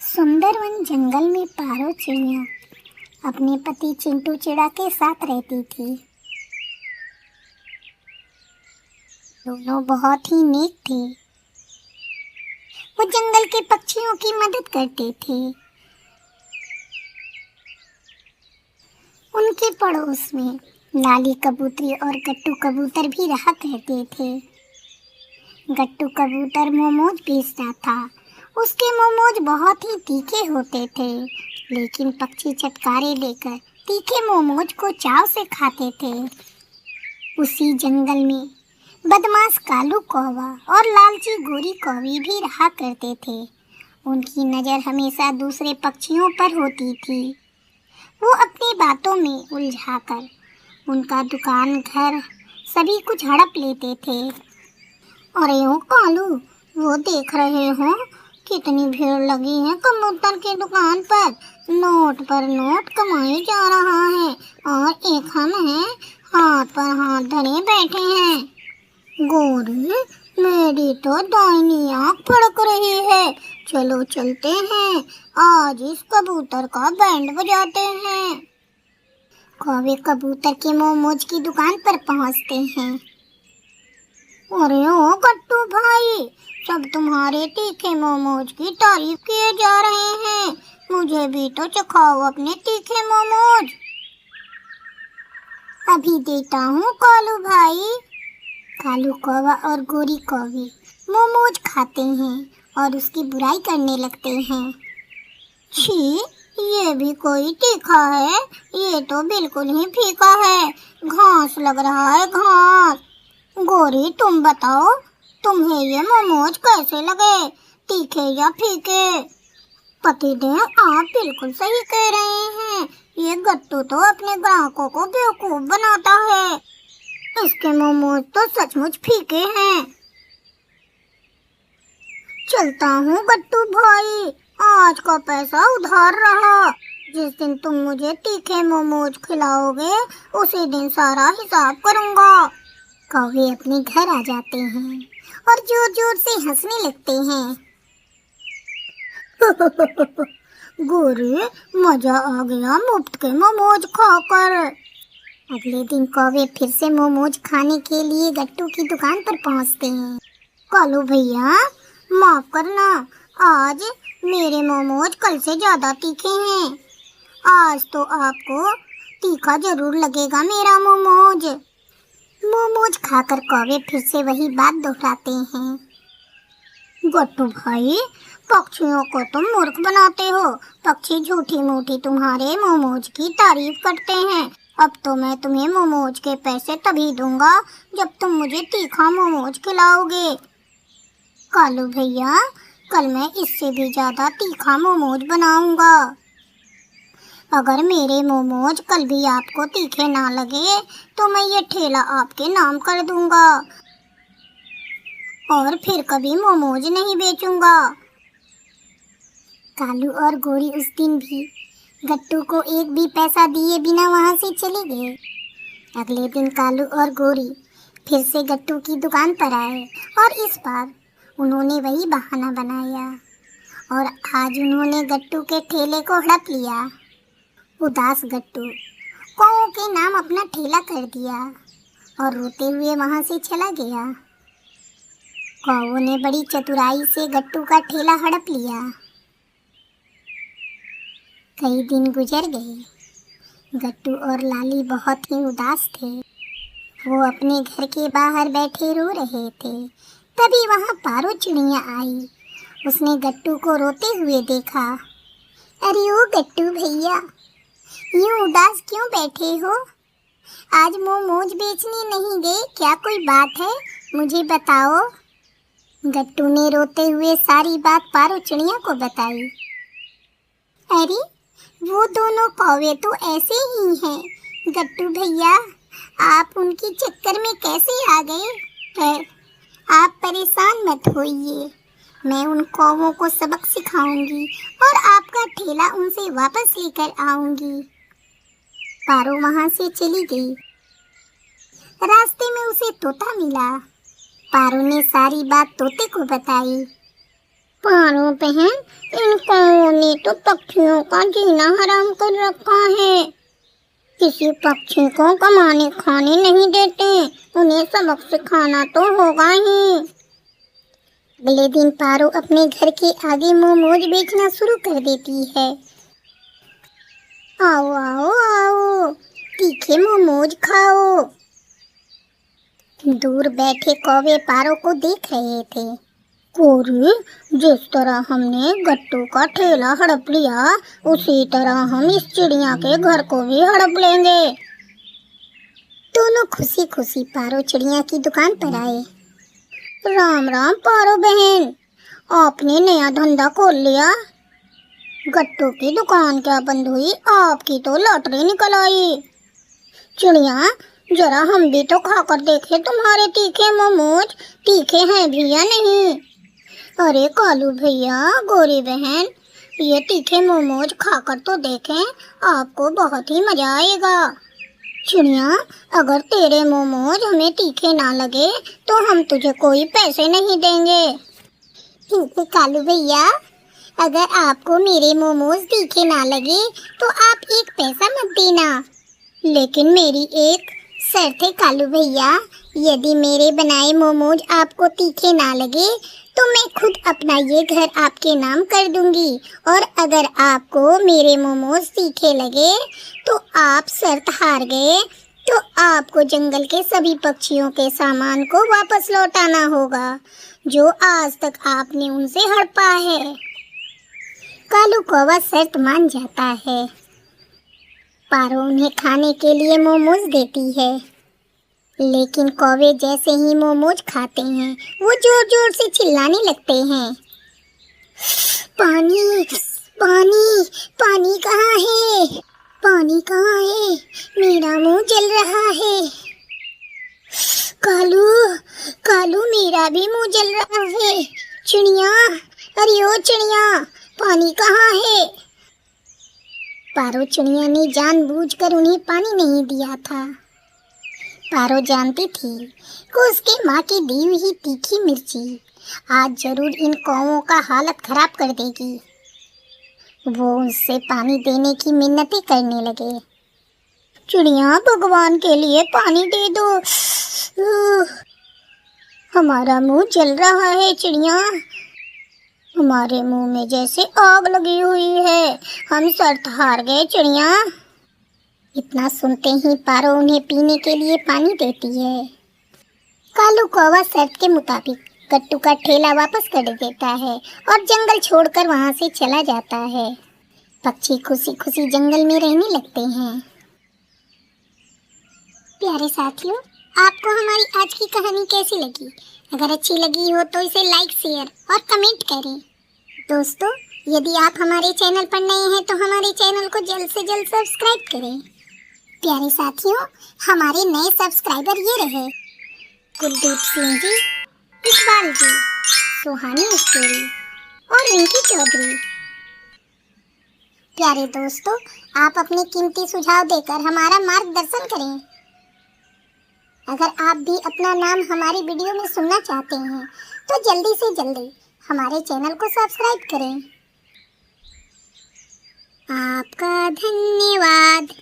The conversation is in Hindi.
सुंदर वन जंगल में पारो चिड़िया अपने पति चिंटू चिड़ा के साथ रहती थी। दोनों बहुत ही नेक थे। वो जंगल के पक्षियों की मदद करते थे। उनके पड़ोस में लाली कबूतरी और गट्टू कबूतर भी रहा करते थे। गट्टू कबूतर मोमोज बेचता था। उसके मोमोज बहुत ही तीखे होते थे, लेकिन पक्षी चटकारे लेकर तीखे मोमोज को चाव से खाते थे। उसी जंगल में बदमाश कालू कौवा और लालची गोरी कौवी भी रहा करते थे। उनकी नज़र हमेशा दूसरे पक्षियों पर होती थी। वो अपनी बातों में उलझाकर उनका दुकान, घर सभी कुछ हड़प लेते थे। अरे ओ कालू, वो देख रहे हो कितनी भीड़ लगी है कबूतर की दुकान पर। नोट पर नोट कमाए जा रहा है और एक हम हैं हाथ पर हाथ धरे बैठे हैं। गोरी, मेरी तो दाहिनी आँख फड़क रही है। चलो चलते हैं, आज इस कबूतर का बैंड बजाते हैं। कौवे कबूतर के मोमोज की दुकान पर पहुंचते हैं। अरे ओ गट्टू भाई, सब तुम्हारे तीखे मोमोज की तारीफ किए जा रहे हैं। मुझे भी तो चखाओ अपने तीखे मोमोज। अभी देता हूँ कालू भाई। कालू कौवा और गोरी कौवी मोमोज खाते हैं और उसकी बुराई करने लगते हैं। छी, ये भी कोई तीखा है? ये तो बिल्कुल ही फीका है, घास लग रहा है, घास। गोरी, तुम बताओ, तुम्हें ये मोमोज कैसे लगे, तीखे या फीके? पतिदेव, आप बिल्कुल सही कह रहे हैं। ये गट्टू तो अपने ग्राहकों को बेवकूफ बनाता है। इसके मोमोज तो सचमुच फीके हैं। चलता हूँ गट्टू भाई, आज का पैसा उधार रहा। जिस दिन तुम मुझे तीखे मोमोज खिलाओगे उसी दिन सारा हिसाब करूँगा। कौवे अपने घर आ जाते हैं और जोर जोर से हंसने लगते हैं। गोरी, मजा आ गया मुफ्त के मोमोज खाकर। अगले दिन कौवे फिर से मोमोज खाने के लिए गट्टू की दुकान पर पहुंचते हैं। कालू भैया, माफ करना, आज मेरे मोमोज कल से ज्यादा तीखे हैं। आज तो आपको तीखा जरूर लगेगा मेरा मोमोज। मोमोज खाकर कौवे फिर से वही बात दोहराते हैं। गट्टू भाई, पक्षियों को तुम मूर्ख बनाते हो। पक्षी झूठी मूठी तुम्हारे मोमोज की तारीफ करते हैं। अब तो मैं तुम्हें मोमोज के पैसे तभी दूंगा जब तुम मुझे तीखा मोमोज खिलाओगे। कालू भैया, कल मैं इससे भी ज्यादा तीखा मोमोज बनाऊंगा। अगर मेरे मोमोज कल भी आपको तीखे ना लगे तो मैं ये ठेला आपके नाम कर दूंगा और फिर कभी मोमोज नहीं बेचूंगा। कालू और गोरी उस दिन भी गट्टू को एक भी पैसा दिए बिना वहां से चले गए। अगले दिन कालू और गोरी फिर से गट्टू की दुकान पर आए और इस बार उन्होंने वही बहाना बनाया और आज उन्होंने गट्टू के ठेले को हड़प लिया। उदास गट्टू कौओं के नाम अपना ठेला कर दिया और रोते हुए वहां से चला गया। कौओं ने बड़ी चतुराई से गट्टू का ठेला हड़प लिया। कई दिन गुजर गए। गट्टू और लाली बहुत ही उदास थे। वो अपने घर के बाहर बैठे रो रहे थे। तभी वहां पारो चिड़िया आई। उसने गट्टू को रोते हुए देखा। अरे ओ गट्टू भैया, यूं उदास क्यों बैठे हो? आज मोमोज बेचने नहीं गए? क्या कोई बात है? मुझे बताओ। गट्टू ने रोते हुए सारी बात पारो चिड़िया को बताई। अरे, वो दोनों कौवे तो ऐसे ही हैं। गट्टू भैया, आप उनके चक्कर में कैसे आ गए? आप परेशान मत होइए, मैं उन कौवों को सबक सिखाऊंगी और आपका ठेला उनसे वापस लेकर आऊंगी। पारो वहां से चली गई। रास्ते में उसे तोता मिला। पारो ने सारी बात तोते को बताई। पारो बहन, इन कौओं ने तो पक्षियों का जीना हराम कर रखा है। किसी पक्षी को कमाने खाने नहीं देते, उन्हें सबक सिखाना तो होगा ही। अगले दिन पारो अपने घर के आगे मोमोज बेचना शुरू कर देती है। आओ आओ आओ, तीखे मोमोज खाओ। दूर बैठे कौवे पारो को देख रहे थे। कोरी, जिस तरह हमने गट्टू का ठेला हड़प लिया, उसी तरह हम इस चिड़िया के घर को भी हड़प लेंगे। दोनों खुशी खुशी पारो चिड़िया की दुकान पर आए। राम राम पारो बहन, आपने नया धंधा खोल लिया। गट्टू की दुकान क्या बंद हुई, आपकी तो लॉटरी निकल आई। चिड़िया, जरा हम भी तो खाकर देखें तुम्हारे तीखे मोमोज, तीखे हैं भी या नहीं। अरे कालू भैया, गोरी बहन, ये तीखे मोमोज खाकर तो देखें, आपको बहुत ही मजा आएगा। चिड़िया, अगर तेरे मोमोज हमें तीखे ना लगे तो हम तुझे कोई पैसे नहीं देंगे। कालू भैया, अगर आपको मेरे मोमोज तीखे ना लगे तो आप एक पैसा मत देना, लेकिन मेरी एक शर्त है कालू भैया, यदि मेरे बनाए मोमोज आपको तीखे ना लगे तो मैं खुद अपना ये घर आपके नाम कर दूंगी, और अगर आपको मेरे मोमोज तीखे लगे तो आप शर्त हार गए तो आपको जंगल के सभी पक्षियों के सामान को वापस लौटाना होगा जो आज तक आपने उनसे हड़पा है। कालू कौवा शर्त मान जाता है। पारो उन्हें खाने के लिए मोमोज देती है, लेकिन कौवे जैसे ही मोमोज खाते हैं वो जोर जोर से चिल्लाने लगते हैं। पानी पानी पानी कहाँ है, पानी कहाँ है, मेरा मुंह जल रहा है। कालू कालू, मेरा भी मुंह जल रहा है। चिड़िया, अरे ओ चिड़िया, पानी कहाँ है। पारो चिड़िया ने जानबूझकर उन्हें पानी नहीं दिया था। पारो जानती थी कि उसकी माँ की दी हुई तीखी मिर्ची आज जरूर इन कौवों का हालत खराब कर देगी। वो उससे पानी देने की मिन्नतें करने लगे। चिड़िया, भगवान के लिए पानी दे दो, हमारा मुंह जल रहा है। चिड़िया, हमारे मुंह में जैसे आग लगी हुई है, हम शर्त हार गए। चिड़िया। इतना सुनते ही पारो उन्हें पीने के लिए पानी देती है। कालू कौवा शर्त के मुताबिक गट्टू का ठेला वापस कर देता है और जंगल छोड़कर वहां से चला जाता है। पक्षी खुशी खुशी जंगल में रहने लगते हैं। प्यारे साथियों, आपको हमारी आज की कहानी कैसी लगी? अगर अच्छी लगी हो तो इसे लाइक, शेयर और कमेंट करें। दोस्तों, यदि आप हमारे चैनल पर नए हैं तो हमारे चैनल को जल्द से जल्द सब्सक्राइब करें। प्यारे साथियों, हमारे नए सब्सक्राइबर ये रहे: कुलदीप सिंह जी, इकबाल जी, सुहानी स्टोरी और रिंकी चौधरी। प्यारे दोस्तों, आप अपने कीमती सुझाव देकर हमारा मार्गदर्शन करें। अगर आप भी अपना नाम हमारी वीडियो में सुनना चाहते हैं तो जल्दी से जल्दी हमारे चैनल को सब्सक्राइब करें। आपका धन्यवाद।